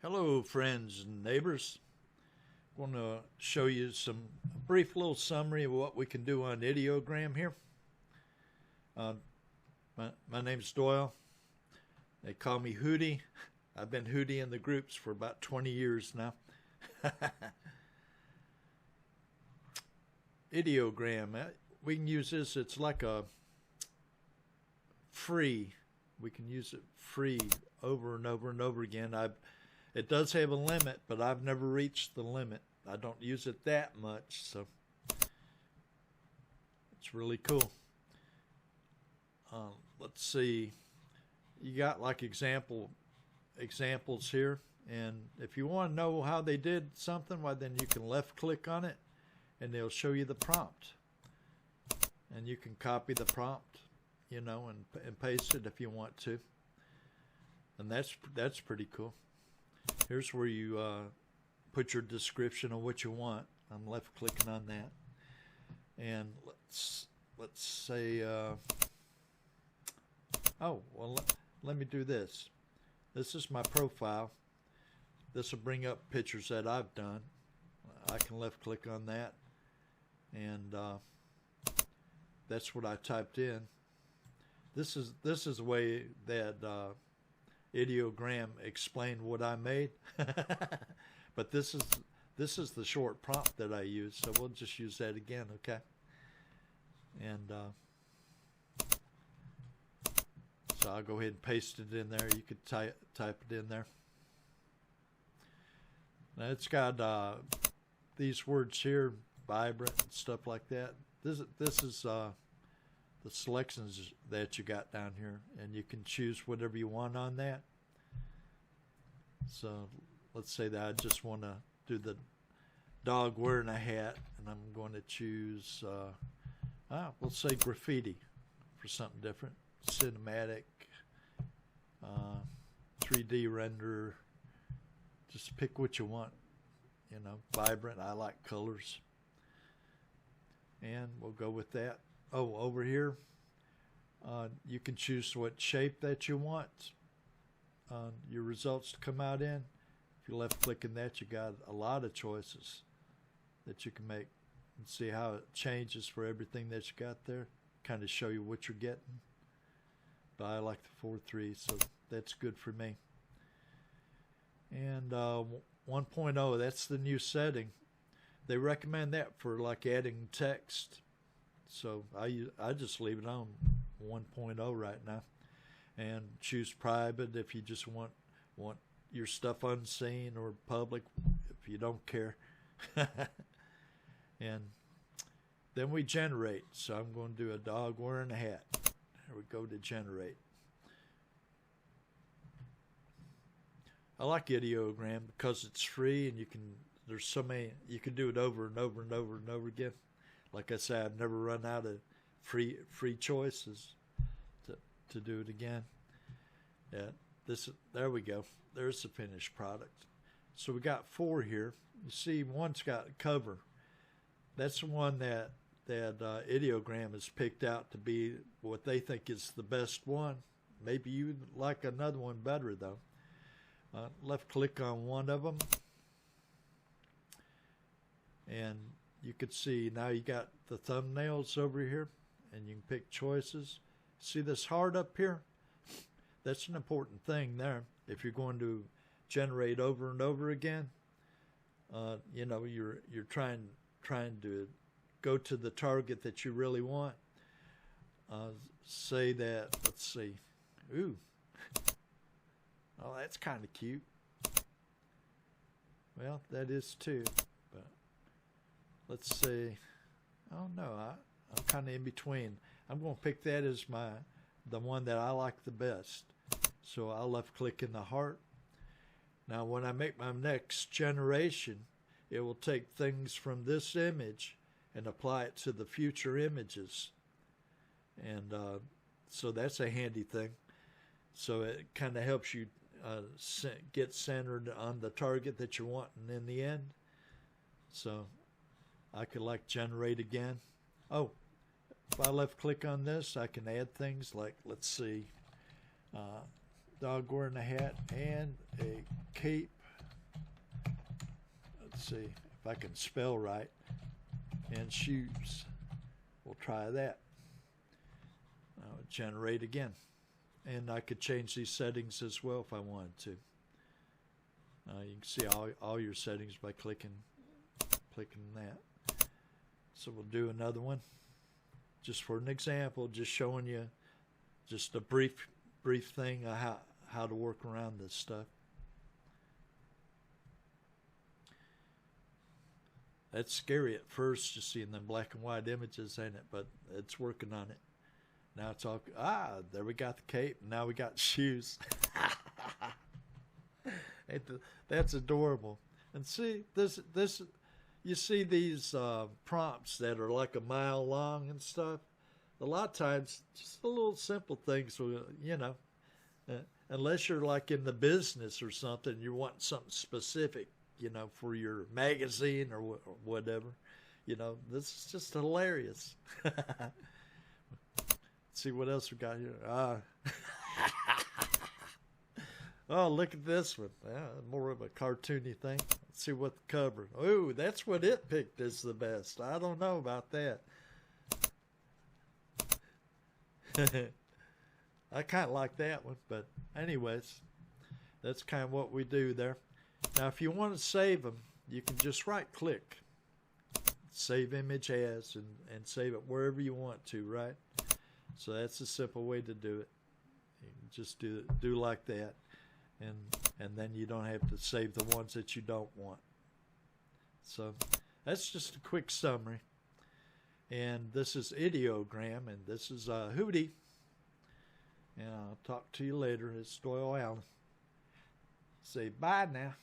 Hello friends and neighbors. I'm going to show you a brief little summary of what we can do on Ideogram here. My name's Doyle. They call me Hootie. I've been Hootie in the groups for about 20 years now. Ideogram, we can use this. It's like a free. We can use it free over and over and over again. It does have a limit, but I've never reached the limit. I don't use it that much, so it's really cool. Let's see. You got like examples here, and if you want to know how they did something, well, then you can left click on it, and they'll show you the prompt, and you can copy the prompt, and paste it if you want to, and that's pretty cool. Here's where you put your description of what you want. I'm left clicking on that, and let's say let me do this. This is my profile. This will bring up pictures that I've done. I can left click on that, and that's what I typed in. This is the way that Ideogram explained what I made. But this is the short prompt that I use, so we'll just use that again, okay? And so I'll go ahead and paste it in there. You could type it in there. Now it's got these words here, vibrant and stuff like that. This is the selections that you got down here, and you can choose whatever you want on that. So let's say that I just want to do the dog wearing a hat, and I'm going to choose we'll say graffiti for something different, cinematic, 3D render. Just pick what you want, vibrant. I like colors, and we'll go with that. Oh, over here, you can choose what shape that you want your results to come out in. If you left click in that, you got a lot of choices that you can make, and see how it changes for everything that you got there. Kind of show you what you're getting. But I like the 4:3, so that's good for me. And 1.0, that's the new setting. They recommend that for like adding text. So I just leave it on 1.0 right now, and choose private if you just want your stuff unseen, or public if you don't care. And then we generate. So I'm going to do a dog wearing a hat. There we go, to generate. I like Ideogram because it's free, and there's so many, you can do it over and over and over and over again. Like I said, I've never run out of free choices to do it again. Yeah, there we go. There's the finished product. So we got 4 here. You see, one's got a cover. That's the one that Ideogram has picked out to be what they think is the best one. Maybe you like another one better though. Left click on one of them, and you could see now you got the thumbnails over here, and you can pick choices. See this heart up here? That's an important thing there. If you're going to generate over and over again, you're trying to go to the target that you really want. Say that, let's see. Ooh. Oh, that's kind of cute. Well, that is too. But let's see. Oh no, I'm kind of in between. I'm going to pick that as the one that I like the best. So I'll left click in the heart. Now when I make my next generation, it will take things from this image and apply it to the future images. And so that's a handy thing. So it kind of helps you get centered on the target that you're wanting in the end. So I could like generate again. Oh, if I left click on this, I can add things like, let's see, dog wearing a hat and a cape Let's see if I can spell right. And shoes. We'll try that. I'll generate again. And I could change these settings as well if I wanted to. You can see all your settings by clicking that. So we'll do another one. Just for an example, just showing you just a brief thing of how to work around this stuff. That's scary at first, just seeing them black and white images, ain't it? But it's working on it. Now it's all, there we got the cape. Now we got shoes. That's adorable. And see, this you see these prompts that are like a mile long and stuff. A lot of times, just a little simple things, you know, unless you're like in the business or something, you want something specific, you know, for your magazine or whatever. You know, this is just hilarious. See what else we got here. Oh, look at this one. More of a cartoony thing. Let's see what the cover. Oh, that's what it picked as the best. I don't know about that. I kind of like that one, but anyways, that's kind of what we do there. Now, if you want to save them, you can just right-click, save image as, and save it wherever you want to, right? So that's a simple way to do it. You can just do like that, and then you don't have to save the ones that you don't want. So that's just a quick summary. And this is Ideogram, and this is Hooty. And I'll talk to you later. It's Doyle Allen. Say bye now.